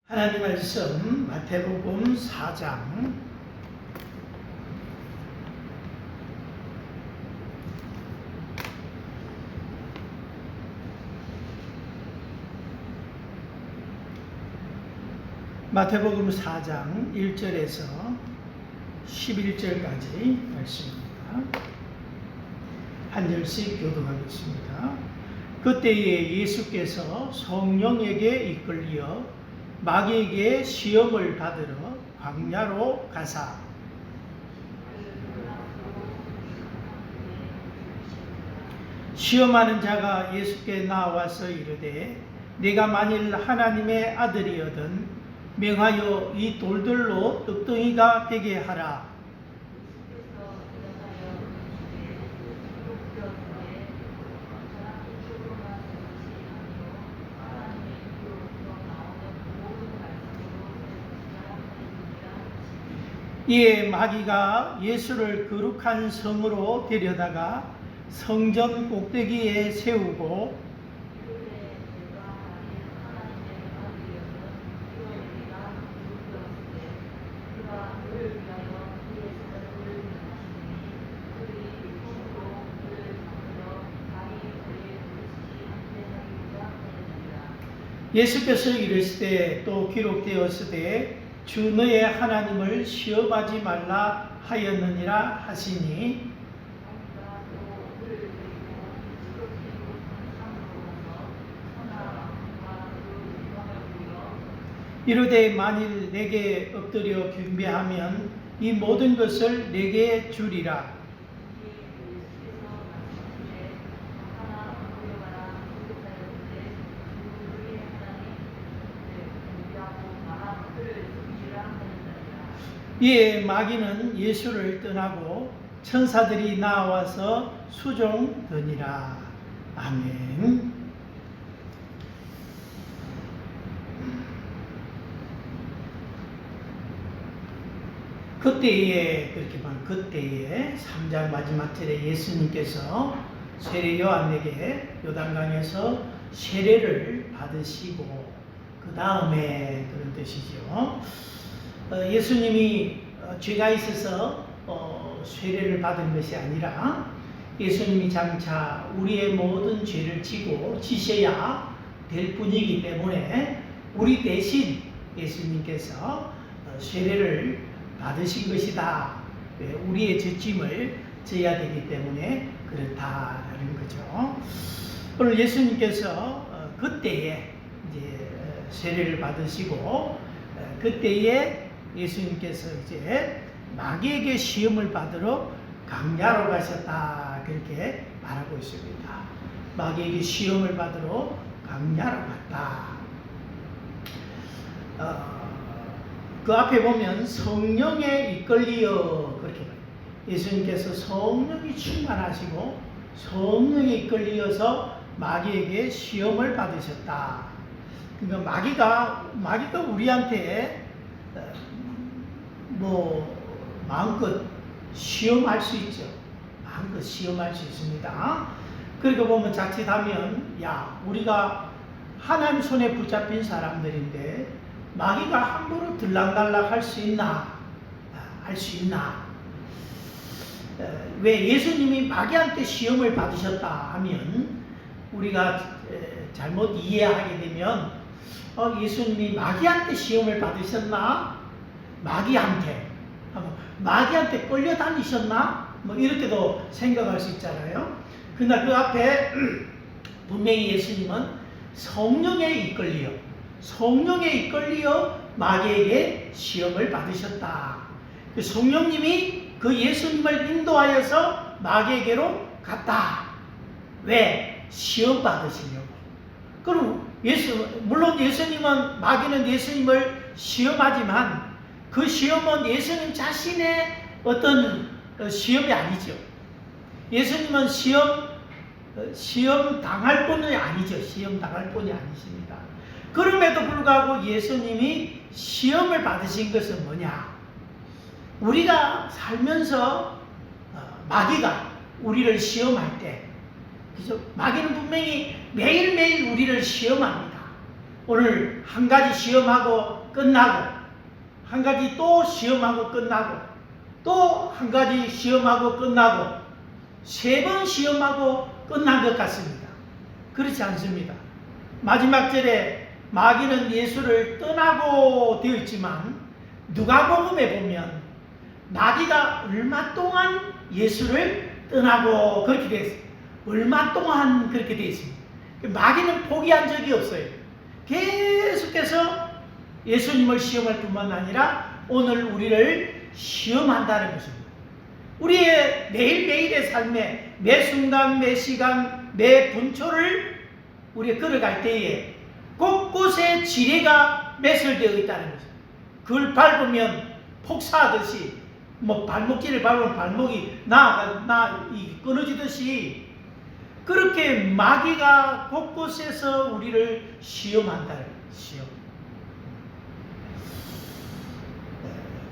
하나님 말씀 마태복음 4장 마태복음 4장 1절에서 11절까지 말씀입니다. 한 절씩 교독하겠습니다. 그때에 예수께서 성령에게 이끌려 마귀에게 시험을 받으러 광야로 가사 시험하는 자가 예수께 나와서 이르되 내가 만일 하나님의 아들이거든 명하여 이 돌들로 떡덩이가 되게 하라. 이에 마귀가 예수를 거룩한 성으로 데려다가 성전 꼭대기에 세우고 예수께서 이르시되 또 기록되었으되 주 너의 하나님을 시험하지 말라 하였느니라 하시니 이르되 만일 내게 엎드려 경배하면 이 모든 것을 내게 주리라. 이에 마귀는 예수를 떠나고 천사들이 나와서 수종되니라. 아멘. 그때에 그렇게 말 그때에 3장 마지막 절에 예수님께서 세례 요한에게 요단강에서 세례를 받으시고 그 다음에 그런 뜻이죠. 예수님이 죄가 있어서 세례를 받은 것이 아니라 예수님이 장차 우리의 모든 죄를 지셔야 될 뿐이기 때문에 우리 대신 예수님께서 세례를 받으신 것이다. 우리의 죄짐을 져야 되기 때문에 그렇다라는 거죠. 오늘 예수님께서 그때에 이제 세례를 받으시고 그때에 예수님께서 이제 마귀에게 시험을 받으러 광야로 가셨다 그렇게 말하고 있습니다. 마귀에게 시험을 받으러 광야로 갔다. 그 앞에 보면 성령에 이끌리어 그렇게 말해요. 예수님께서 성령이 충만하시고 성령에 이끌리어서 마귀에게 시험을 받으셨다. 그러니까 마귀가 우리한테 마음껏 시험할 수 있죠. 마음껏 시험할 수 있습니다. 그러니까 보면 자칫하면 우리가 하나님 손에 붙잡힌 사람들인데 마귀가 함부로 들락날락 할 수 있나? 할 수 있나? 왜 예수님이 마귀한테 시험을 받으셨다 하면 우리가 잘못 이해하게 되면 예수님이 마귀한테 시험을 받으셨나? 마귀한테 끌려다니셨나? 이렇게도 생각할 수 있잖아요. 그러나 그 앞에 분명히 예수님은 성령에 이끌려 마귀에게 시험을 받으셨다. 그 성령님이 그 예수님을 인도하여서 마귀에게로 갔다. 왜? 시험 받으시려고. 그럼 물론 마귀는 예수님을 시험하지만 그 시험은 예수님 자신의 어떤 시험이 아니죠. 예수님은 시험 당할 뿐이 아니죠. 시험 당할 뿐이 아니십니다. 그럼에도 불구하고 예수님이 시험을 받으신 것은 뭐냐? 우리가 살면서 마귀가 우리를 시험할 때, 그죠? 마귀는 분명히 매일매일 우리를 시험합니다. 오늘 한 가지 시험하고 끝나고, 한 가지 또 시험하고 끝나고, 또 한 가지 시험하고 끝나고, 3번 시험하고 끝난 것 같습니다. 그렇지 않습니다. 마지막 절에 마귀는 예수를 떠나고 되어 있지만, 누가복음에 보면 마귀가 얼마 동안 예수를 떠나고 그렇게 되어 있습니다. 얼마 동안 그렇게 되어 있습니다. 마귀는 포기한 적이 없어요. 계속해서 예수님을 시험할 뿐만 아니라 오늘 우리를 시험한다는 것입니다. 우리의 매일매일의 삶에 매 순간 매 시간 매 분초를 우리가 걸어갈 때에 곳곳에 지뢰가 매설되어 있다는 것입니다. 그걸 밟으면 폭사하듯이 발목질을 밟으면 발목이 끊어지듯이 그렇게 마귀가 곳곳에서 우리를 시험한다는 시험.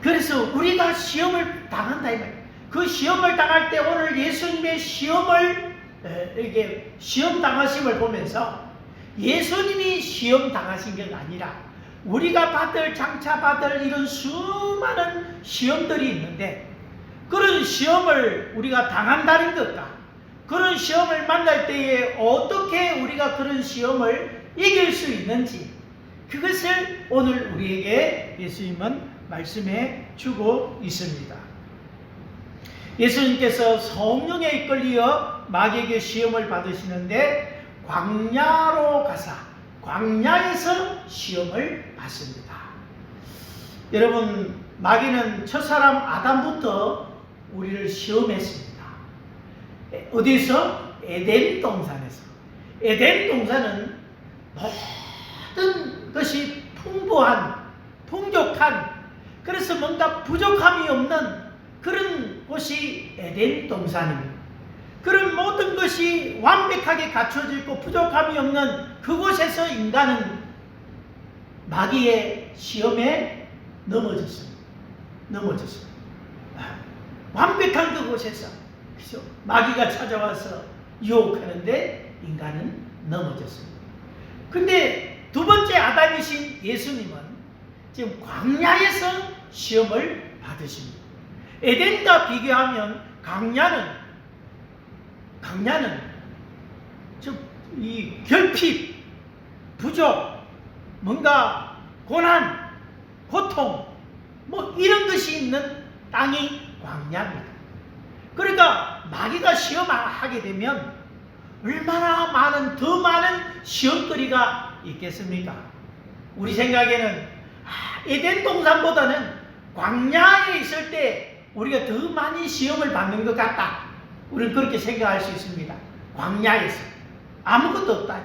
그래서 우리가 시험을 당한다 이 말이에요. 그 시험을 당할 때 오늘 예수님의 시험을 이렇게 시험 당하심을 보면서 예수님이 시험 당하신 게 아니라 우리가 장차 받을 이런 수많은 시험들이 있는데, 그런 시험을 우리가 당한다는 것과 그런 시험을 만날 때에 어떻게 우리가 그런 시험을 이길 수 있는지, 그것을 오늘 우리에게 예수님은 말씀해 주고 있습니다. 예수님께서 성령에 이끌려 마귀에게 시험을 받으시는데 광야로 가사 광야에서 시험을 받습니다. 여러분, 마귀는 첫사람 아담부터 우리를 시험했습니다. 어디서? 에덴 동산에서. 에덴 동산은 모든 것이 풍족한, 그래서 뭔가 부족함이 없는 그런 곳이 에덴 동산입니다. 그런 모든 것이 완벽하게 갖춰져 있고 부족함이 없는 그곳에서 인간은 마귀의 시험에 넘어졌습니다. 완벽한 그곳에서 그렇죠? 마귀가 찾아와서 유혹하는데 인간은 넘어졌습니다. 근데 두 번째 아담이신 예수님은 지금 광야에서 시험을 받으십니다. 에덴과 비교하면 광야는 이 결핍, 부족, 뭔가 고난, 고통, 이런 것이 있는 땅이 광야입니다. 그러니까 마귀가 시험하게 되면 얼마나 더 많은 시험거리가 있겠습니까? 우리 생각에는 에덴 동산보다는 광야에 있을 때 우리가 더 많이 시험을 받는 것 같다. 우리는 그렇게 생각할 수 있습니다. 광야에서 아무것도 없다.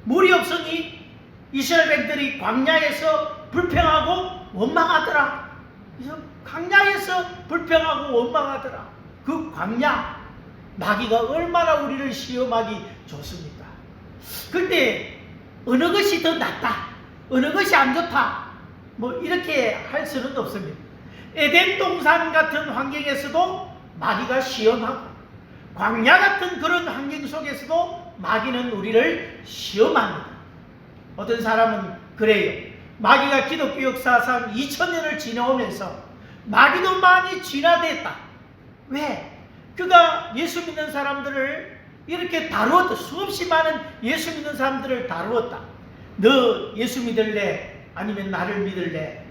물이 없으니 이스라엘 백들이 광야에서 불평하고 원망하더라. 그래서 광야에서 불평하고 원망하더라. 그 광야, 마귀가 얼마나 우리를 시험하기 좋습니까? 근데 어느 것이 더 낫다, 어느 것이 안 좋다, 이렇게 할 수는 없습니다. 에덴 동산 같은 환경에서도 마귀가 시험하고, 광야 같은 그런 환경 속에서도 마귀는 우리를 시험합니다. 어떤 사람은 그래요. 마귀가 기독교 역사상 2000년을 지나오면서 마귀도 많이 진화됐다. 왜? 그가 예수 믿는 사람들을 이렇게 다루었다. 수없이 많은 예수 믿는 사람들을 다루었다. 너 예수 믿을래? 아니면 나를 믿을래?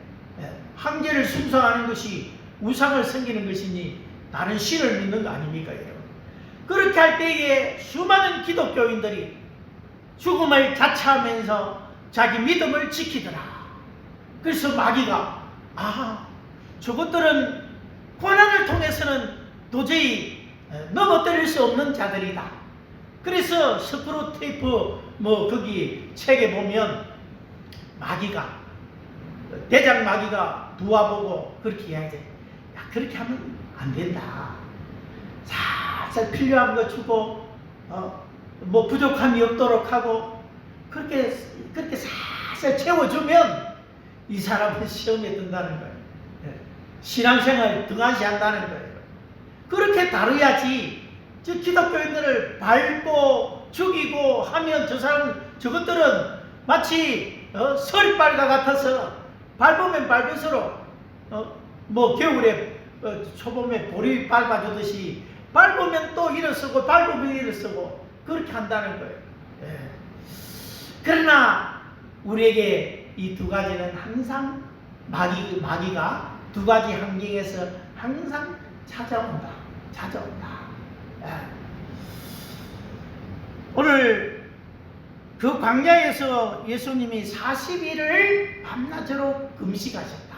황제를 순종하는 것이 우상을 섬기는 것이니 다른 신을 믿는 거 아닙니까, 여러분? 그렇게 할 때에 수많은 기독교인들이 죽음을 자처하면서 자기 믿음을 지키더라. 그래서 마귀가 저것들은 고난을 통해서는 도저히 넘어뜨릴 수 없는 자들이다. 그래서 스크루 테이프 거기 책에 보면 대장 마귀가 두어보고 그렇게 이야기해. 야, 그렇게 하면 안 된다. 살살 필요한 거 주고 부족함이 없도록 하고 그렇게 살살 채워주면 이 사람은 시험에 든다는 거예요. 신앙생활 등한시한다는 거예요. 그렇게 다뤄야지. 저 기독교인들을 밟고 죽이고 하면 저것들은 마치 서리빨과 같아서 밟으면 밟을수록 뭐 겨울에 초봄에 보리 밟아주듯이 밟으면 또 일어서고 밟으면 일어서고 그렇게 한다는 거예요. 예. 그러나 우리에게 이 두 가지는 항상 마귀가 두 가지 환경에서 항상 찾아온다. 예. 오늘 그 광야에서 예수님이 40일을 밤낮으로 금식하셨다.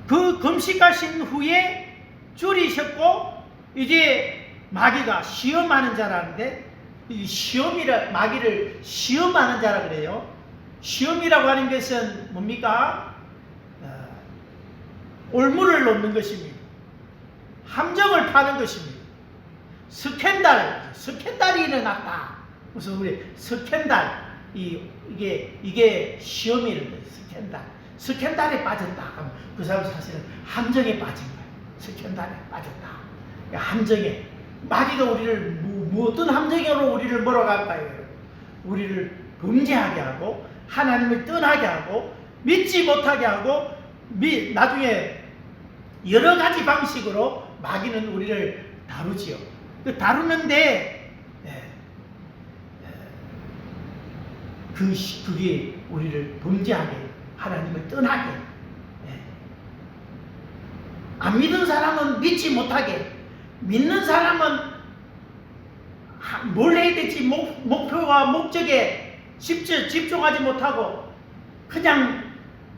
그 금식하신 후에 줄이셨고 이제 마귀가 시험하는 자라는데 이 마귀를 시험하는 자라 그래요. 시험이라고 하는 것은 뭡니까? 올무를 놓는 것입니다. 함정을 파는 것입니다. 스캔들이 일어났다. 그래서 우리 스캔들 이게 시험이라는 거예요. 스캔들에 빠졌다. 그럼 그 사람 사실은 함정에 빠진 거예요. 스캔들에 빠졌다. 함정에 마귀가 우리를 어떤 함정으로 우리를 몰아갈까요? 우리를 범죄하게 하고 하나님을 떠나게 하고 믿지 못하게 하고 나중에 여러 가지 방식으로 마귀는 우리를 다루지요. 다루는데 그게 우리를 범죄하게 하나님을 떠나게 안 믿은 사람은 믿지 못하게 믿는 사람은 뭘 해야 될지 목표와 목적에 집중하지 못하고 그냥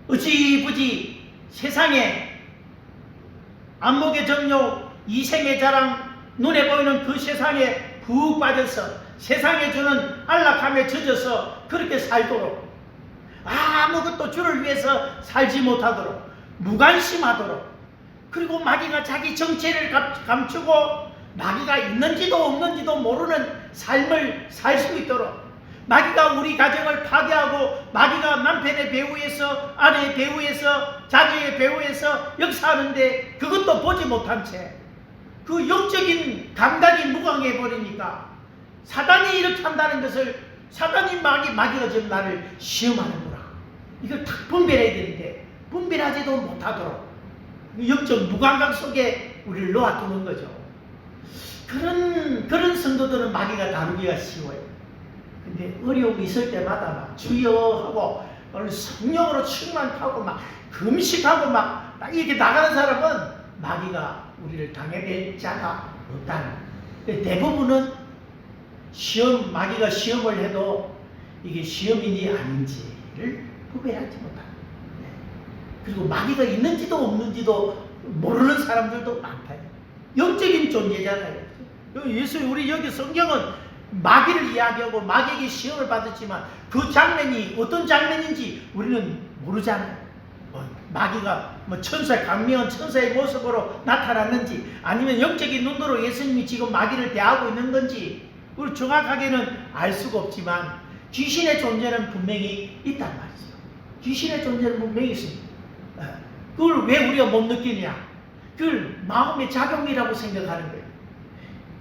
어지부지 세상에 안목의 정욕, 이생의 자랑, 눈에 보이는 그 세상에 푹 빠져서 세상에 주는 안락함에 젖어서 그렇게 살도록 아무것도 주를 위해서 살지 못하도록 무관심하도록 그리고 마귀가 자기 정체를 감추고 마귀가 있는지도 없는지도 모르는 삶을 살 수 있도록 마귀가 우리 가정을 파괴하고 마귀가 남편의 배후에서 아내의 배후에서 자녀의 배후에서 역사하는데 그것도 보지 못한 채 그 영적인 감각이 무광해 버리니까 사단이 이렇게 한다는 것을 마귀가 지금 나를 시험하는구나. 이걸 딱 분별해야 되는데 분별하지도 못하도록 영적 무감각 속에 우리를 놓아두는 거죠. 그런 성도들은 마귀가 다루기가 쉬워요. 근데 어려움이 있을 때마다 막 주여 하고 성령으로 충만하고 막 금식하고 막 이렇게 나가는 사람은 마귀가 우리를 당해낼 자가 없다는. 대부분은 마귀가 시험을 해도 이게 시험인지 아닌지를 구별하지 못한다. 그리고 마귀가 있는지도 없는지도 모르는 사람들도 많다. 영적인 존재잖아요. 우리 여기 성경은 마귀를 이야기하고 마귀에게 시험을 받았지만 그 장면이 어떤 장면인지 우리는 모르잖아요. 마귀가 강명한 천사의 모습으로 나타났는지 아니면 영적인 눈으로 예수님이 지금 마귀를 대하고 있는 건지 우리 정확하게는 알 수가 없지만 귀신의 존재는 분명히 있단 말이죠. 귀신의 존재는 분명히 있습니다. 그걸 왜 우리가 못 느끼냐? 그걸 마음의 작용이라고 생각하는 거예요.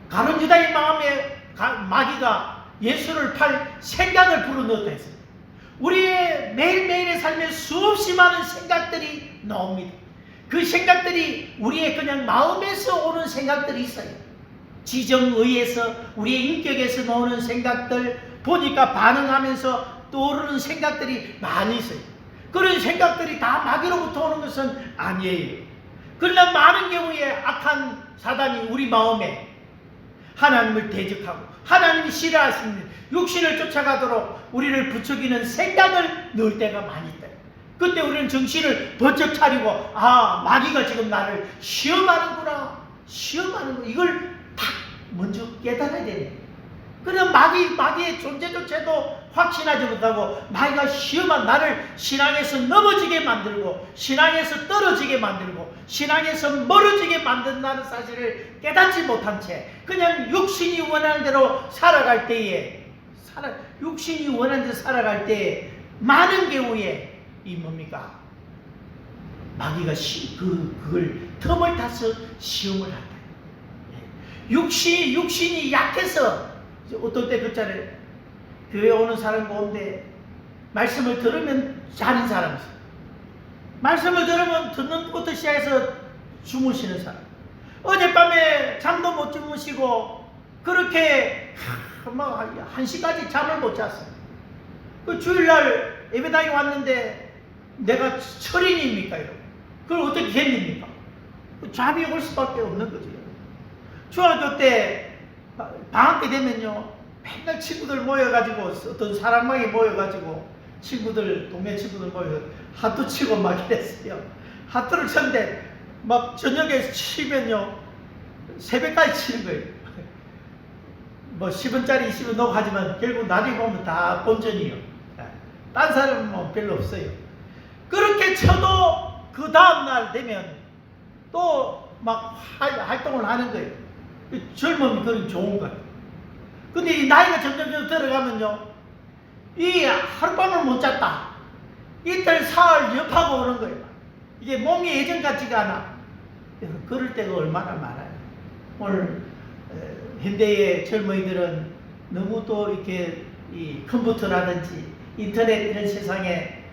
가룟 유다의 마음에 마귀가 예수를 팔 생각을 불어넣었다 했어요. 우리의 매일매일의 삶에 수없이 많은 생각들이 나옵니다. 그 생각들이 우리의 그냥 마음에서 오는 생각들이 있어요. 지정의에서 우리의 인격에서 나오는 생각들 보니까 반응하면서 떠오르는 생각들이 많이 있어요. 그런 생각들이 다 마귀로부터 오는 것은 아니에요. 그러나 많은 경우에 악한 사단이 우리 마음에 하나님을 대적하고 하나님이 싫어하시는 육신을 쫓아가도록 우리를 부추기는 생각을 넣을 때가 많이 있다. 그때 우리는 정신을 번쩍 차리고 마귀가 지금 나를 시험하는구나. 이걸 딱 먼저 깨달아야 되네. 그럼 마귀의 존재조차도 확신하지 못하고 마귀가 나를 신앙에서 넘어지게 만들고 신앙에서 떨어지게 만들고 신앙에서 멀어지게 만든다는 사실을 깨닫지 못한 채 그냥 육신이 원하는 대로 살아갈 때에 많은 경우에 이 뭡니까? 마귀가 그걸 틈을 타서 시험을 한다. 육신이 약해서 어떨 때 그랬잖아요. 교회 오는 사람 가운데 말씀을 들으면 자는 사람이 있어요. 말씀을 들으면 듣는 것부터 시작해서 주무시는 사람. 어젯밤에 잠도 못 주무시고 그렇게 뭐 1시까지 잠을 못 잤어요. 그 주일날 예배당에 왔는데 내가 철인입니까? 이러고. 그걸 어떻게 했습니까? 잠이 올 수밖에 없는 거죠. 중학교 때 방학 때 되면요 맨날 친구들 모여가지고 어떤 사람방에 모여가지고 친구들 동네 친구들 모여 하트 치고 막 이랬어요. 하트를 쳤는데 막 저녁에 치면요 새벽까지 치는 거예요. 뭐 10원짜리 20원 넣고 하지만 결국 나중에 보면 다 본전이요. 딴 사람은 뭐 별로 없어요. 그렇게 쳐도 그 다음날 되면 또 막 활동을 하는 거예요. 젊음이 그런 좋은 거예요. 근데 이 나이가 점점 들어가면요 이 하룻밤을 못 잤다 이틀 사흘 옆하고 오는 거예요. 이게 몸이 예전 같지가 않아. 그럴 때가 얼마나 많아요. 오늘 현대의 젊은이들은 너무 또 이렇게 이 컴퓨터라든지 인터넷 이런 세상에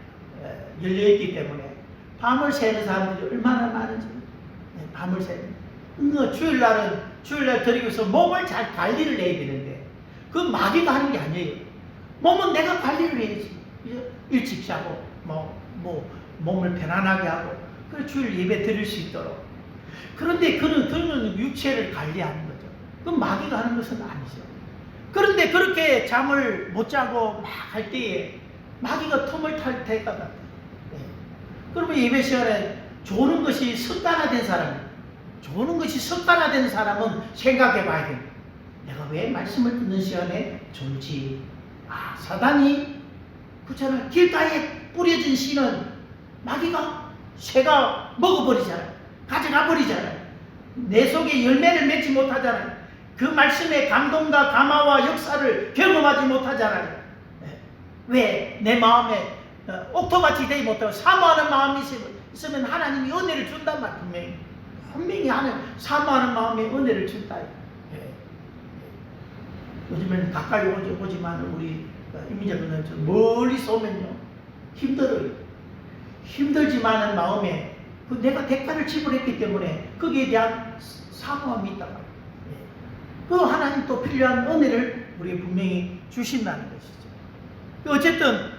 열려있기 때문에 밤을 새는 사람들이 얼마나 많은지. 밤을 새는. 주일날 드리고서 몸을 잘 관리를 해야 되는데 그 마귀가 하는 게 아니에요. 몸은 내가 관리를 해야지. 일찍 자고 뭐 몸을 편안하게 하고 그 주일 예배 드릴 수 있도록. 그런데 그는 육체를 관리하는 거죠. 그건 마귀가 하는 것은 아니죠. 그런데 그렇게 잠을 못 자고 막 할 때에 마귀가 틈을 탈 때가 같아요. 네. 그러면 예배 시간에 조는 것이 습관화된 사람은 생각해 봐야 됩니다. 내가 왜 말씀을 듣는 시간에 졸지? 사단이 그렇잖아요. 길가에 뿌려진 씨는 마귀가 새가 먹어버리잖아요. 가져가 버리잖아요. 내 속에 열매를 맺지 못하잖아요. 그 말씀의 감동과 감화와 역사를 경험하지 못하잖아요. 왜? 내 마음에 옥토같이 되지 못하고 사모하는 마음이 있으면 하나님이 은혜를 준단 말이에요. 분명히 사모하는 마음에 은혜를 준다. 요즘에는 가까이 오지만 우리 이민자분들은 멀리서 오면요 힘들어요. 힘들지만은 마음에 내가 대가를 지불했기 때문에 거기에 대한 사모함이 있단 말이에요. 그 하나님 또 필요한 은혜를 우리에게 분명히 주신다는 것이죠. 어쨌든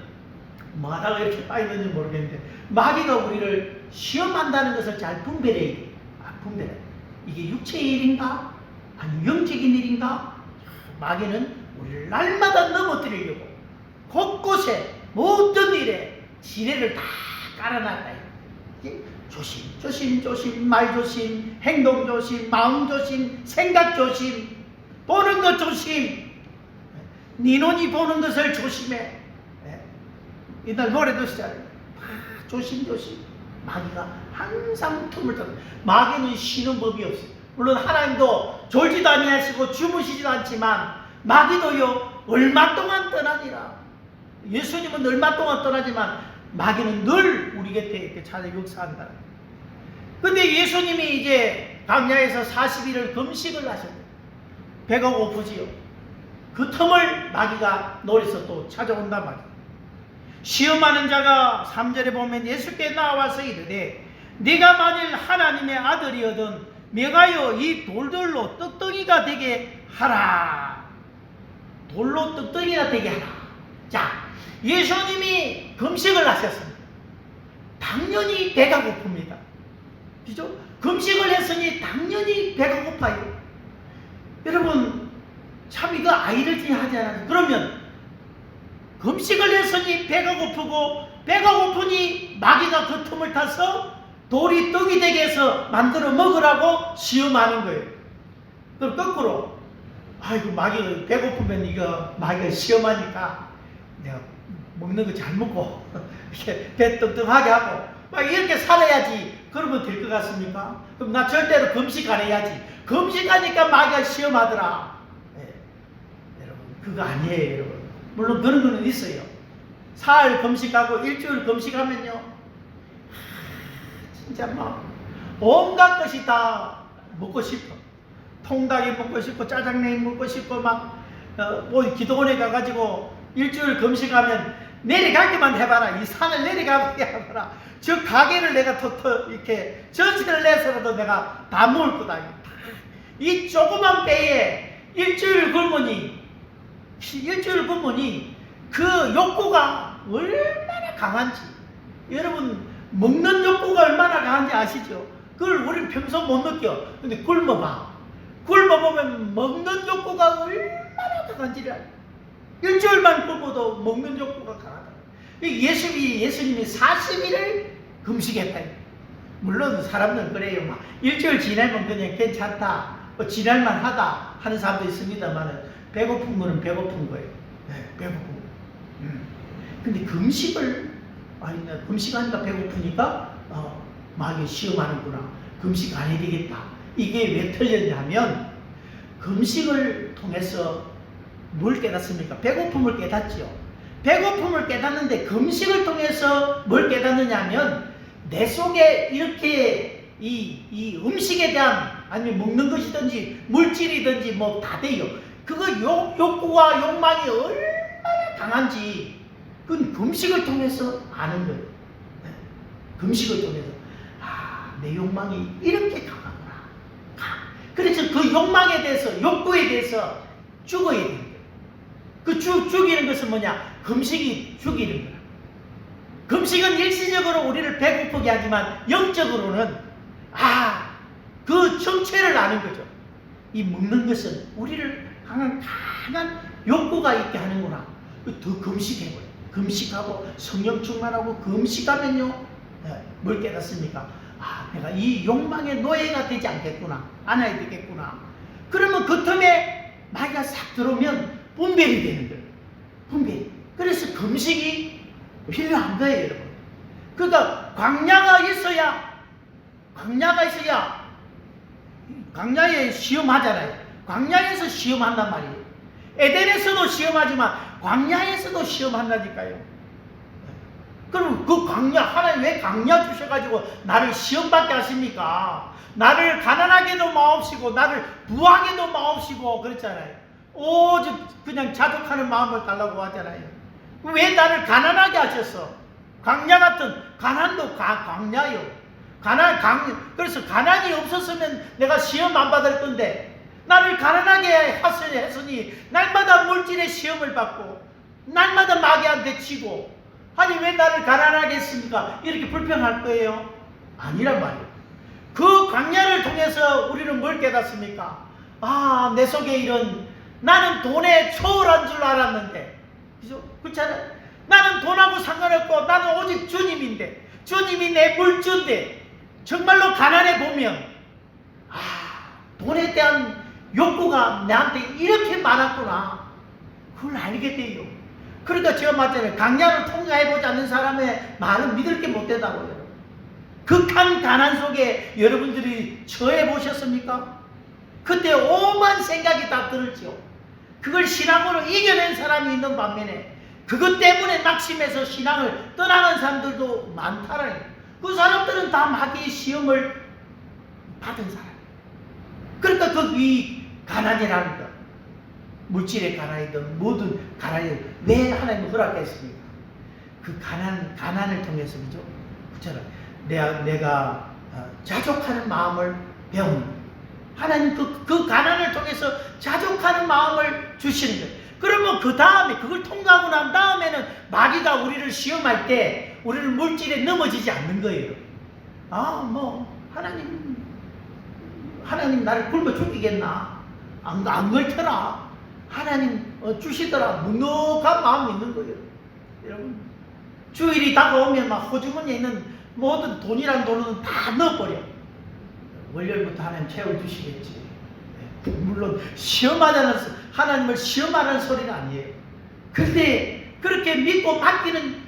뭐 하다가 이렇게 빠있는지 모르겠는데 마귀가 우리를 시험한다는 것을 잘 분별해야 돼요. 분별해. 이게 육체의 일인가? 아니면 영적인 일인가? 마귀는 우리를 날마다 넘어뜨리려고 곳곳에 모든 일에 지뢰를 다 깔아놨다. 조심, 말 조심, 행동 조심, 마음 조심, 생각 조심, 보는 것 조심, 네 눈이 보는 것을 조심해. 이날 노래도 시작해요. 조심. 마귀가 항상 틈을 타고, 마귀는 쉬는 법이 없어요. 물론 하나님도 졸지도 아니하시고 주무시지도 않지만 마귀도요 얼마 동안 떠나니라. 예수님은 얼마 동안 떠나지만 마귀는 늘 우리 곁에 이렇게 찾아 역사한다. 근데 예수님이 이제 광야에서 40일을 금식을 하셨대요. 배가 고프지요. 그 틈을 마귀가 노려서 또 찾아온단 말이에요. 시험하는 자가 3절에 보면 예수께 나와서 이르되 네가 만일 하나님의 아들이거든 명하여 이 돌들로 떡덩이가 되게 하라. 돌로 떡덩이가 되게 하라. 자, 예수님이 금식을 하셨습니다. 당연히 배가 고픕니다. 그죠? 금식을 했으니 당연히 배가 고파요. 여러분 참 이거 아이러지 하지 않아요? 그러면 금식을 했으니 배가 고프고 배가 고프니 마귀가 그 틈을 타서 돌이 떡이 되게 해서 만들어 먹으라고 시험하는 거예요. 그럼 거꾸로 아이고 마귀가 배고프면 이거 마귀가 시험하니까 내가 먹는 거 잘 먹고 이렇게 배 떡떡하게 하고 막 이렇게 살아야지. 그러면 될 것 같습니까? 그럼 나 절대로 금식 안 해야지. 금식하니까 마귀가 시험하더라. 네. 여러분 그거 아니에요. 여러분 물론 그런 거는 있어요. 사흘 금식하고 일주일 금식하면요 진짜 막 온갖 것이 다 먹고 싶어. 통닭이 먹고 싶고 짜장면이 먹고 싶고 막 뭐 기도원에 가가지고 일주일 금식하면 내려가기만 해봐라. 이 산을 내려가게 해봐라. 저 가게를 내가 이렇게 전세를 내서라도 내가 다 먹을 거다. 이 조그만 배에 일주일 굶으니 그 욕구가 얼마나 강한지, 여러분 먹는 욕구가 얼마나 강한지 아시죠? 그걸 우리는 평소 못 느껴. 근데 굶어보면 먹는 욕구가 얼마나 강한지를. 일주일만 굶어도 먹는 욕구가 강하다. 예수님이 40일을 금식했다. 물론 사람들은 그래요. 막 일주일 지나면 그냥 괜찮다, 지날만 하다 하는 사람도 있습니다만, 배고픈 거는 배고픈 거예요. 네, 배고픈 거. 근데 금식하니까 배고프니까 막 시험하는구나. 금식 안 해야 되겠다. 이게 왜 틀렸냐면, 금식을 통해서 뭘 깨닫습니까? 배고픔을 깨닫죠. 배고픔을 깨닫는데 금식을 통해서 뭘 깨닫느냐면, 내 속에 이렇게 이 음식에 대한, 아니면 먹는 것이든지 물질이든지 뭐 다 돼요. 그거 욕구와 욕망이 얼마나 강한지 그건 금식을 통해서 아는 거예요. 네. 금식을 통해서 내 욕망이 이렇게 강하구나. 그래서 그 욕망에 대해서, 욕구에 대해서 죽어야 돼요. 그 죽이는 것은 뭐냐? 금식이 죽이는 거야. 금식은 일시적으로 우리를 배고프게 하지만 영적으로는 그 정체를 아는 거죠. 이 먹는 것은 우리를 강한 욕구가 있게 하는구나. 더 금식해버려. 금식하고 성령 충만하고 금식하면요, 뭘 깨닫습니까? 내가 이 욕망의 노예가 되지 않겠구나. 않아야 되겠구나. 그러면 그 틈에 마귀가 싹 들어오면 분별이 되는 거예요. 분별. 그래서 금식이 필요한 거예요, 여러분. 그러니까 광야가 있어야 광야에 시험하잖아요. 광야에서 시험한단 말이에요. 에덴에서도 시험하지만 광야에서도 시험한다니까요. 그럼 그 광야, 하나님 왜 광야 주셔가지고 나를 시험받게 하십니까? 나를 가난하게도 마옵시고 나를 부하게도 마옵시고 그랬잖아요. 오직 그냥 자족하는 마음을 달라고 하잖아요. 왜 나를 가난하게 하셨어? 광야 같은, 가난도 광야요. 그래서 가난이 없었으면 내가 시험 안 받을 건데, 나를 가난하게 했으니 날마다 물질의 시험을 받고 날마다 마귀한테 치고, 아니 왜 나를 가난하게 했습니까? 이렇게 불평할 거예요? 아니란 말이에요. 그 광야를 통해서 우리는 뭘 깨닫습니까? 내 속에 이런, 나는 돈에 초월한 줄 알았는데, 그죠? 그렇잖아요. 나는 돈하고 상관없고 나는 오직 주님인데, 주님이 내 물주인데, 정말로 가난해 보면 돈에 대한 욕구가 나한테 이렇게 많았구나. 그걸 알게 돼요. 그러니까 제가 말했잖아요. 강야를 통과해보지 않는 사람의 말은 믿을 게 못 되다고요. 극한 가난 속에 여러분들이 처해 보셨습니까? 그때 오만 생각이 다 들었죠. 그걸 신앙으로 이겨낸 사람이 있는 반면에 그것 때문에 낙심해서 신앙을 떠나는 사람들도 많다라는. 그 사람들은 다 마귀의 시험을 받은 사람. 그러니까 이 가난이라는 것, 물질의 가난이든 모든 가난이든 왜 하나님은 허락했습니까? 그 가난을 통해서, 그죠? 그처럼 내가 자족하는 마음을 배우는 거예요. 하나님 그 가난을 통해서 자족하는 마음을 주시는 거예요. 그러면 그 다음에, 그걸 통과하고 난 다음에는 마귀가 우리를 시험할 때 우리를 물질에 넘어지지 않는 거예요. 하나님 나를 굶어 죽이겠나? 안 걸쳐라. 하나님 주시더라. 묵묵한 마음이 있는 거예요. 여러분, 주일이 다가오면 막 호주머니에 있는 모든 돈이란 돈은 다 넣어버려. 월요일부터 하나님 채워주시겠지. 물론 하나님을 시험하는 소리는 아니에요. 그런데 그렇게 믿고 맡기는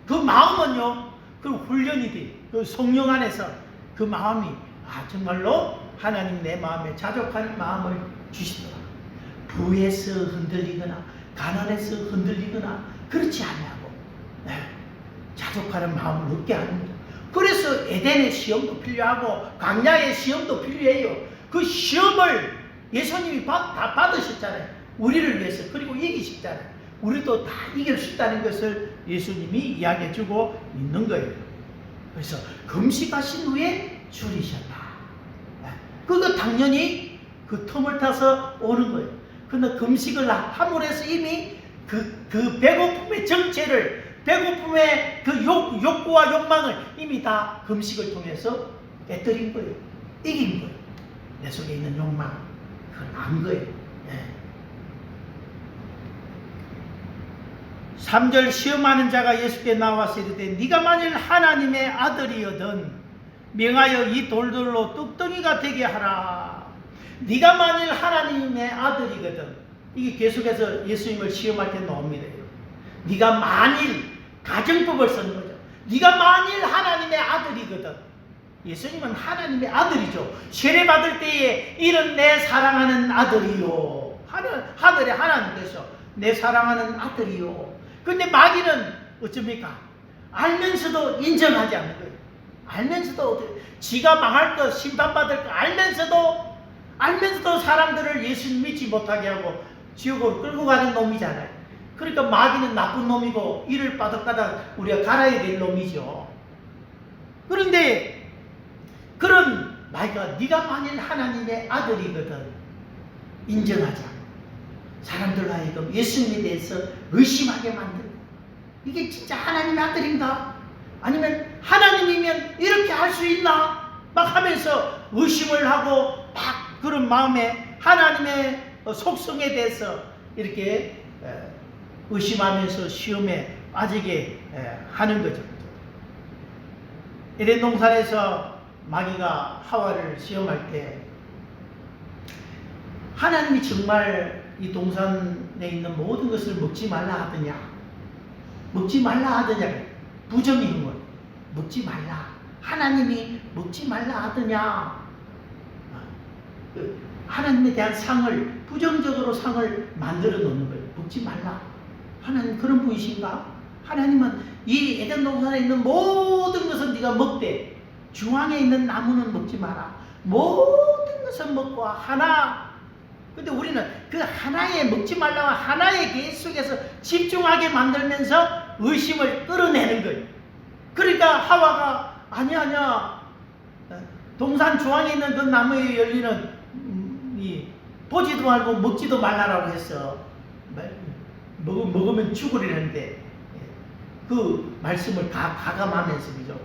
그 마음은요, 그 훈련이 돼. 그 성령 안에서 그 마음이 정말로 하나님 내 마음에 자족하는 마음을 주시더라. 부에서 흔들리거나 가난에서 흔들리거나 그렇지 않냐고. 자족하는 마음을 얻게 하는 거죠. 그래서 에덴의 시험도 필요하고 광야의 시험도 필요해요. 그 시험을 예수님이 다 받으셨잖아요. 우리를 위해서. 그리고 이기셨잖아요. 우리도 다 이길 수 있다는 것을 예수님이 이야기해주고 있는 거예요. 그래서 금식하신 후에 줄이셨다. 그거 당연히 그 틈을 타서 오는 거예요. 근데 금식을 함으로 해서 이미 그 배고픔의 정체를, 배고픔의 그 욕구와 욕망을 이미 다 금식을 통해서 깨뜨린 거예요. 이긴 거예요. 내 속에 있는 욕망, 그걸 안 거예요. 3절 시험하는 자가 예수께 나와서 이르되 네가 만일 하나님의 아들이거든 명하여 이 돌들로 뚝덩이가 되게 하라. 네가 만일 하나님의 아들이거든, 이게 계속해서 예수님을 시험할 때 나옵니다. 네가 만일, 가정법을 쓰는 거죠. 네가 만일 하나님의 아들이거든. 예수님은 하나님의 아들이죠. 세례 받을 때에 이런 내 사랑하는 아들이요, 하늘의 하나님께서 내 사랑하는 아들이요. 근데 마귀는 어쩝니까? 알면서도 인정하지 않는 거예요. 알면서도 지가 망할 것, 심판받을 것 알면서도 사람들을 예수님 믿지 못하게 하고 지옥으로 끌고 가는 놈이잖아요. 그러니까 마귀는 나쁜 놈이고 이를 빠득빠득 우리가 갈아야 될 놈이죠. 그런데 그런 마귀가 네가 만일 하나님의 아들이거든 인정하지 않고 사람들로 하여금 예수님에 대해서 의심하게 만들고, 이게 진짜 하나님의 아들인가? 아니면 하나님이면 이렇게 할 수 있나? 막 하면서 의심을 하고 막 그런 마음에 하나님의 속성에 대해서 이렇게 의심하면서 시험에 빠지게 하는 거죠. 에덴 동산에서 마귀가 하와를 시험할 때 하나님이 정말 이 동산에 있는 모든 것을 먹지 말라 하더냐? 먹지 말라 하더냐? 부정인 것. 먹지 말라. 하나님이 먹지 말라 하더냐? 하나님에 대한 상을, 부정적으로 상을 만들어 놓는 거예요. 먹지 말라. 하나님 그런 분이신가? 하나님은 이 에덴 동산에 있는 모든 것은 네가 먹되 중앙에 있는 나무는 먹지 마라. 모든 것은 먹고 하나. 근데 우리는 그 하나에 먹지 말라고 하나의 계속해서 집중하게 만들면서 의심을 끌어내는 거예요. 그러니까 하와가 아니야 동산 중앙에 있는 그 나무에 열리는 보지도 말고 먹지도 말라라고 했어. 먹으면 죽으리는데 그 말씀을 가감하면서 그죠?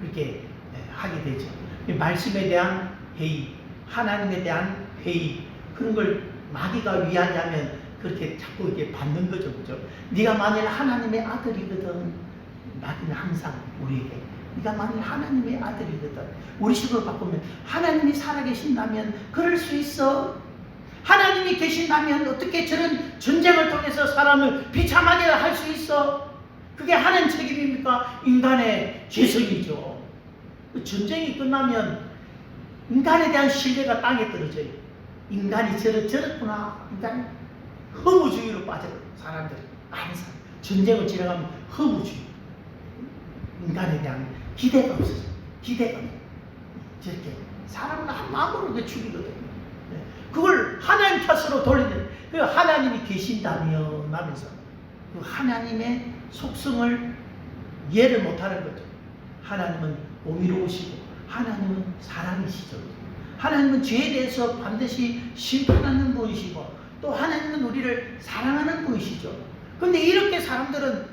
그렇게 하게 되죠. 말씀에 대한 회의, 하나님에 대한 회의, 그런 걸 마귀가 위하냐면 그렇게 자꾸 이렇게 받는 거죠. 그죠? 네가 만일 하나님의 아들이거든. 마귀는 항상 우리에게 네가 만일 하나님의 아들이거든. 우리 식으로 바꾸면 하나님이 살아계신다면 그럴 수 있어. 하나님이 계신다면 어떻게 저런 전쟁을 통해서 사람을 비참하게 할 수 있어? 그게 하나님 책임입니까? 인간의 죄성이죠. 그 전쟁이 끝나면 인간에 대한 신뢰가 땅에 떨어져요. 인간이 저렇구나. 인간 허무주의로 빠져요. 사람들이 항상 전쟁을 지나가면 허무주의, 인간에 대한 기대가 없어져. 기대가 저렇게 사람을 한 마음으로 죽이거든요. 그걸 하나님 탓으로 돌리는, 그 하나님이 계신다면 하면서 그 하나님의 속성을 이해를 못하는 거죠. 하나님은 공의로우시고 하나님은 사랑이시죠. 하나님은 죄에 대해서 반드시 심판하는 분이시고 또 하나님은 우리를 사랑하는 분이시죠. 그런데 이렇게 사람들은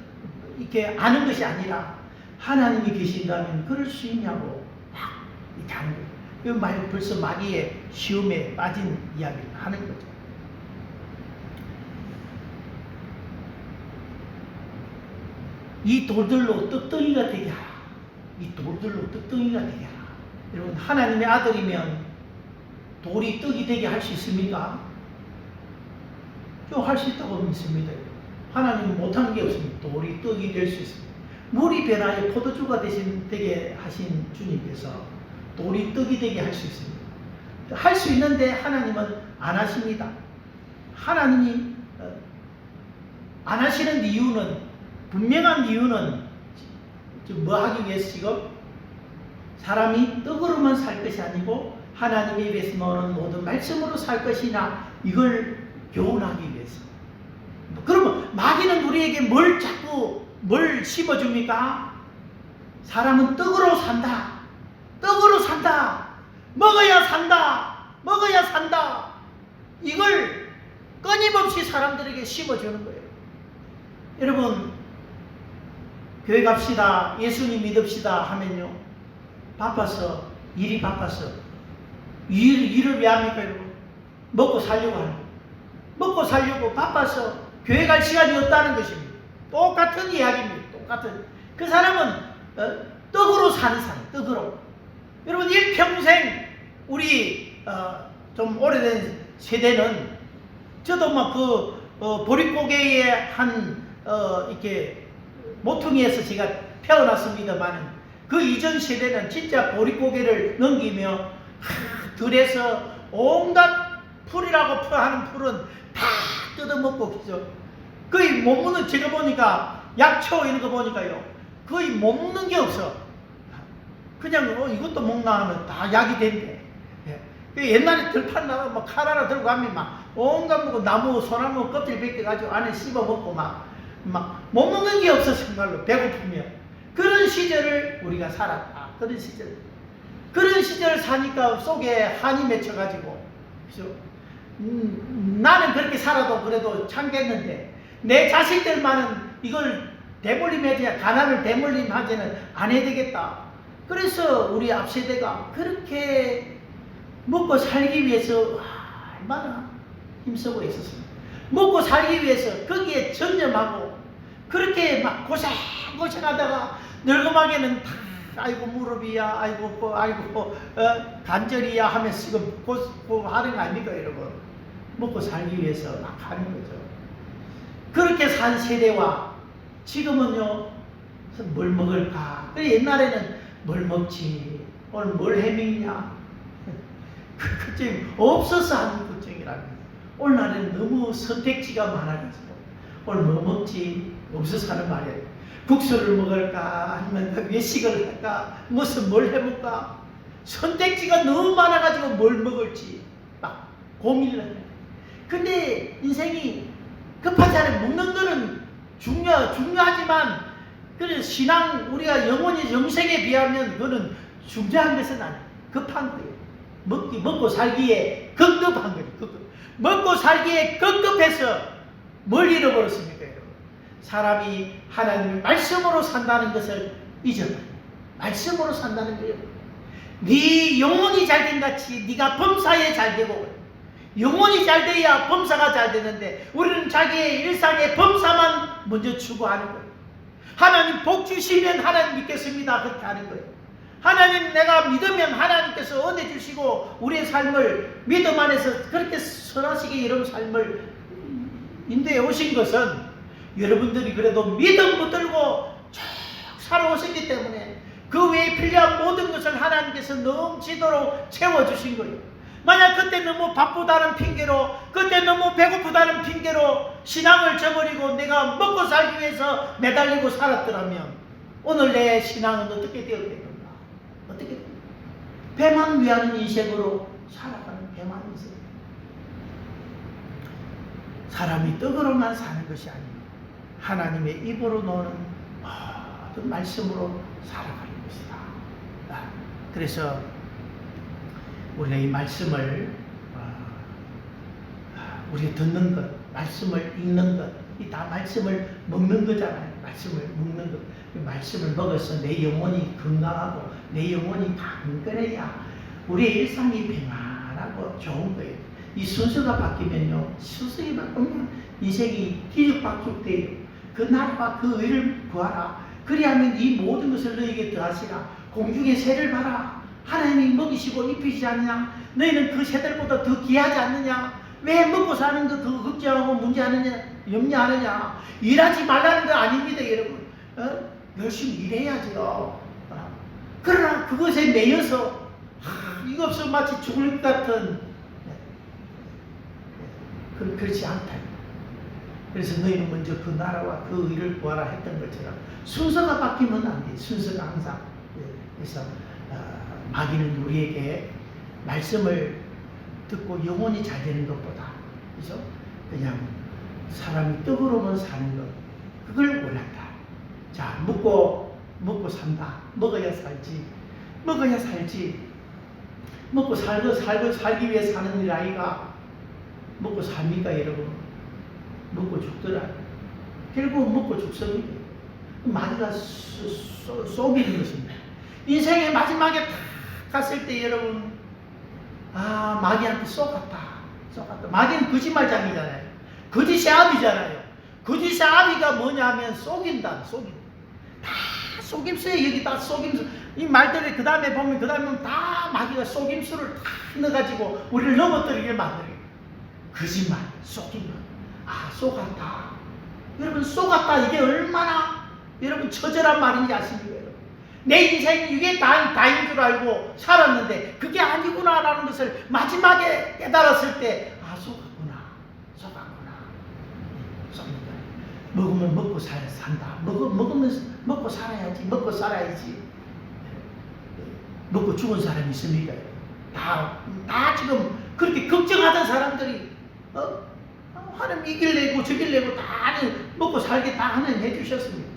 이렇게 아는 것이 아니라 하나님이 계신다면 그럴 수 있냐고 막 이렇게 하는 거예요. 그 말 벌써 마귀의 시험에 빠진 이야기를 하는 거죠. 이 돌들로 떡덩이가 되게 하라. 이 돌들로 떡덩이가 되게 하라. 여러분, 하나님의 아들이면 돌이 떡이 되게 할 수 있습니까? 좀 할 수 있다고 믿습니다. 하나님은 못하는 게 없습니다. 돌이 떡이 될 수 있습니다. 물이 변하여 포도주가 되게 하신 주님께서 돌이 떡이 되게 할 수 있습니다. 할 수 있는데 하나님은 안 하십니다. 하나님이 안 하시는 이유는, 분명한 이유는 뭐 하기 위해서 지금 사람이 떡으로만 살 것이 아니고 하나님의 입에서 나오는 모든 말씀으로 살 것이냐, 이걸 교훈하기 위해서. 그러면 마귀는 우리에게 뭘 자꾸 뭘 심어줍니까? 사람은 떡으로 산다. 떡으로 산다. 먹어야 산다. 먹어야 산다. 이걸 끊임없이 사람들에게 심어주는 거예요. 여러분, 교회 갑시다, 예수님 믿읍시다 하면요, 바빠서, 일이 바빠서, 일을 왜 합니까, 여러분? 먹고 살려고 하는 거예요. 먹고 살려고 바빠서 교회 갈 시간이 없다는 것입니다. 똑같은 이야기입니다. 똑같은. 그 사람은 떡으로 사는 사람, 떡으로. 여러분, 일평생 우리 좀 오래된 세대는, 저도 막 보릿고개의 이렇게 모퉁이에서 제가 태어났습니다만, 그 이전 세대는 진짜 보릿고개를 넘기며 들에서 온갖 풀이라고 하는 풀은 다 뜯어먹고, 그죠? 거의 못 먹는, 제가 보니까 약초 이런 거 보니까요, 거의 못 먹는 게 없어. 그냥 이것도 먹나 하면 다 약이 된대. 예. 옛날에 들판 나가 막 칼 하나 들고 가면 막 온갖 먹고, 나무 소나무 껍질 벗겨가지고 안에 씹어 먹고 막 못 먹는 게 없어. 정말로 배고프면. 그런 시절을 우리가 살았다. 그런 시절을 사니까 속에 한이 맺혀가지고, 그죠? 나는 그렇게 살아도 그래도 참겠는데, 내 자식들만은 이걸 대물림해야, 가난을 대물림하지는 안 해야 되겠다. 그래서 우리 앞세대가 그렇게 먹고 살기 위해서 얼마나 힘쓰고 있었습니다. 먹고 살기 위해서 거기에 전념하고, 그렇게 막 고생하다가 늙음하게는 다 아이고 무릎이야, 아이고 관절이야 하면서 지금 하는 거 아닙니까, 여러분? 먹고 살기 위해서 막 하는 거죠. 그렇게 산 세대와 지금은요, 뭘 먹을까? 옛날에는 뭘 먹지? 오늘 뭘 해먹냐? 그 걱정이 없어서 하는 걱정이라는 거예요. 오늘날에는 너무 선택지가 많아가지고, 오늘 뭐 먹지? 없어서 하는 말이에요. 국수를 먹을까? 아니면 외식을 할까? 무슨 뭘 해볼까? 선택지가 너무 많아가지고 뭘 먹을지 막 고민을 해요. 근데 인생이 급하잖아요. 먹는 거는 중요하지만, 그래서 신앙, 우리가 영혼이 영생에 비하면 그거는 중요한 것은 아니에요. 급한 거예요. 먹고 살기에 급급한 거예요. 먹고 살기에 급급해서 뭘 잃어버렸습니까, 여러분? 사람이 하나님의 말씀으로 산다는 것을 잊어버려요. 말씀으로 산다는 거예요. 네 영혼이 잘된 같이 네가 범사에 잘 되고, 영혼이 잘 돼야 범사가 잘 되는데, 우리는 자기의 일상의 범사만 먼저 추구하는 거예요. 하나님 복 주시면 하나님 믿겠습니다, 그렇게 하는 거예요. 하나님 내가 믿으면 하나님께서 은혜 주시고, 우리의 삶을 믿음 안에서 그렇게 선하시게 이런 삶을 인도해 오신 것은, 여러분들이 그래도 믿음 붙들고 쭉 살아오셨기 때문에 그 외에 필요한 모든 것을 하나님께서 넘치도록 채워주신 거예요. 만약 그때 너무 바쁘다는 핑계로, 그때 너무 배고프다는 핑계로 신앙을 저버리고 내가 먹고 살기 위해서 매달리고 살았더라면, 오늘 내 신앙은 어떻게 되었겠는가? 어떻게 됩니까? 배만 위하는 인생으로 살아가는 배만 인생. 사람이 떡으로만 사는 것이 아니에요. 하나님의 입으로 노는 모든 말씀으로 살아가는 것이다. 그래서 우리가 이 말씀을 우리가 듣는 것, 말씀을 읽는 것, 이 다 말씀을 먹는 거잖아요. 말씀을 먹는 것. 이 말씀을 먹어서 내 영혼이 건강하고 내 영혼이 강건해야 우리의 일상이 평안하고 좋은 거예요. 이 순서가 바뀌면요, 순서가 바뀌면 인생이 뒤죽박죽돼요. 그 나라와 그 의를 구하라. 그리하면 이 모든 것을 너에게 더하시라. 공중의 새를 봐라. 하나님이 먹이시고 입히시지 않느냐? 너희는 그 새들보다 더 귀하지 않느냐? 왜 먹고 사는 거 그거 걱정하고 문제하느냐? 염려하느냐? 일하지 말라는 거 아닙니다, 여러분. 열심히 일해야죠. 그러나 그것에 매여서 이거 없으면 마치 죽을 것 같은, 그렇지 않다. 그래서 너희는 먼저 그 나라와 그 의를 구하라 했던 것처럼 순서가 바뀌면 안 돼. 순서가 항상. 그래서 마귀는 우리에게 말씀을 듣고 영혼이 잘 되는 것보다, 그죠? 그냥 사람이 떡으로만 사는 것, 그걸 원한다. 자, 먹고 산다. 먹어야 살지. 먹어야 살지. 먹고 살기 위해 사는 일 아이가. 먹고 삽니까, 여러분? 먹고 죽더라. 결국 먹고 죽습니다. 마귀가 속이는 것입니다. 인생의 마지막에 탁 갔을 때 여러분, 마귀한테 쏘갔다. 마귀는 거짓말장이잖아요. 거짓의 아비잖아요. 거짓의 아비가 뭐냐면 속인다. 다 속임수에 여기다 속임수. 이 말들을 그 다음에 보면 다 마귀가 속임수를 다 넣어가지고 우리를 넘어뜨리게 만들어요. 거짓말, 속임말. 속았다. 여러분, 속았다. 이게 얼마나 여러분 처절한 말인지 아십니까? 여러분? 내 인생이 이게 다인 줄 알고 살았는데 그게 아니구나라는 것을 마지막에 깨달았을 때 속았구나. 먹으면 먹고 산다. 먹으면 먹고 살아야지. 먹고 죽은 사람이 있습니까? 다 지금 그렇게 걱정하던 사람들이 하나님 이길래고 저길래고 다 먹고 살게 다 하나님 해주셨습니다.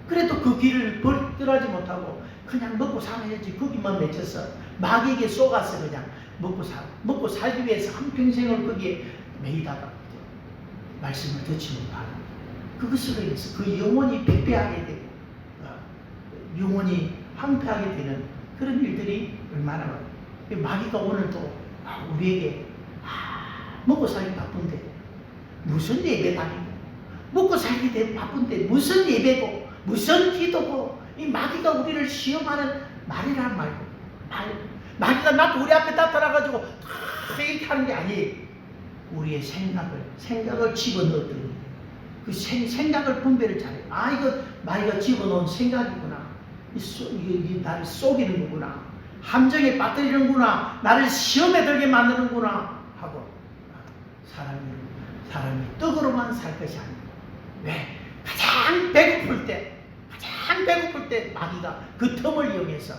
그래도 그 길을 떠나지 못하고 그냥 먹고 살아야지 거기만 맺혀서 마귀에게 쏘가서 그냥 먹고 살기 위해서 한평생을 거기에 매이다가 말씀을 듣지 못하는 그것으로 인해서 그 영혼이 패배하게 되고 영혼이 황폐하게 되는 그런 일들이 얼마나 많아요. 마귀가 오늘도 우리에게 먹고 살기 바쁜데 무슨 예배 다니고 먹고 살기 바쁜데 무슨 예배고 무슨 기도고 이 마귀가 우리를 시험하는 말이란 말고 마귀가 나도 우리 앞에 나타나가지고 이렇게 하는 게 아니에요. 우리의 생각을 집어넣었더니 그 생각을 분별을 잘해요. 이거 마귀가 집어넣은 생각이구나. 이게 나를 속이는 거구나. 함정에 빠뜨리는구나. 나를 시험에 들게 만드는구나 하고 사람이 떡으로만 살 것이 아니고 왜? 가장 배고플 때 마귀가 그 틈을 이용해서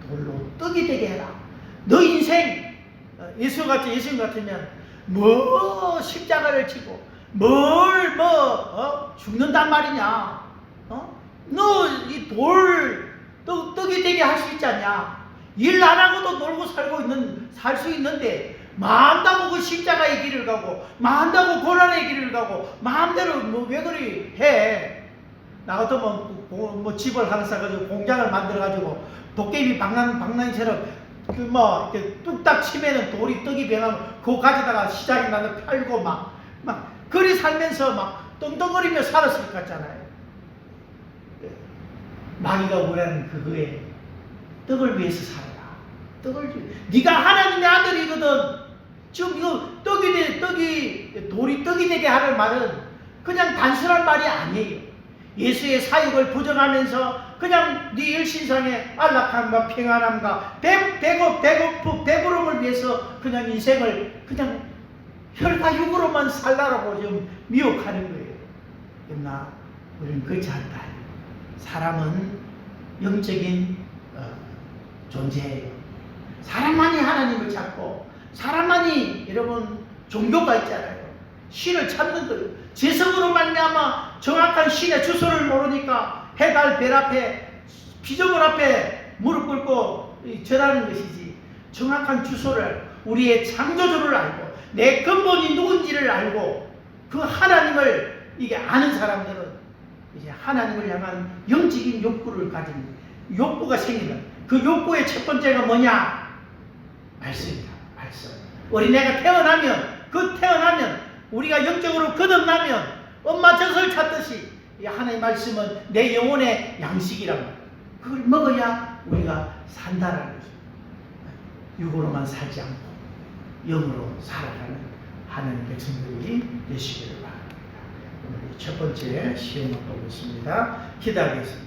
돌로 떡이 되게 해라. 너 인생 예수 같으면 십자가를 치고 죽는단 말이냐? 너 이 떡이 되게 할 수 있지 않냐? 일 안 하고도 놀고 살 수 있는데 마음다고 그 십자가의 길을 가고 마음다고 고난의 길을 가고 마음대로 왜 그리 해? 나 같으면 집을 하나 사가지고 공장을 만들어가지고 도깨비 방랑이처럼 이렇게 뚝딱 치면은 돌이 떡이 변하면 그거 가져다가 시장에 나가 팔고 막 그리 살면서 막 떵떵거리며 살았을 것 같잖아요. 마귀가 원하는 그거에 떡을 위해서 살아라. 네가 하나님의 아들이거든. 지금 이거 돌이 떡이 되게 하는 말은 그냥 단순한 말이 아니에요. 예수의 사역을 부정하면서 그냥 네 일신상의 안락함과 평안함과 배고픔을 위해서 그냥 인생을 그냥 혈과 육으로만 살라라고 좀 미혹하는 거예요. 그러나 우리는 그렇지 않다. 사람은 영적인 존재예요. 사람만이 하나님을 찾고 사람만이 여러분 종교가 있잖아요. 신을 찾는 거예요. 재성으로 말미암아 정확한 신의 주소를 모르니까 해달 별 앞에 피조물 앞에 무릎 꿇고 절하는 것이지 정확한 주소를 우리의 창조주를 알고 내 근본이 누군지를 알고 그 하나님을 이게 아는 사람들은 이제 하나님을 향한 영적인 욕구를 가진 욕구가 생기는 그 욕구의 첫 번째가 뭐냐? 말씀이다. 말씀. 어린애가 태어나면 우리가 영적으로 거듭나면 엄마 젖을 찾듯이 이 하나님의 말씀은 내 영혼의 양식이라고 그걸 먹어야 우리가 산다라는 거죠. 육으로만 살지 않고 영으로 살아가는 하나님의 백성들이 되시기를 바랍니다. 오늘 첫 번째 시험을 보고 있습니다. 기도하겠습니다.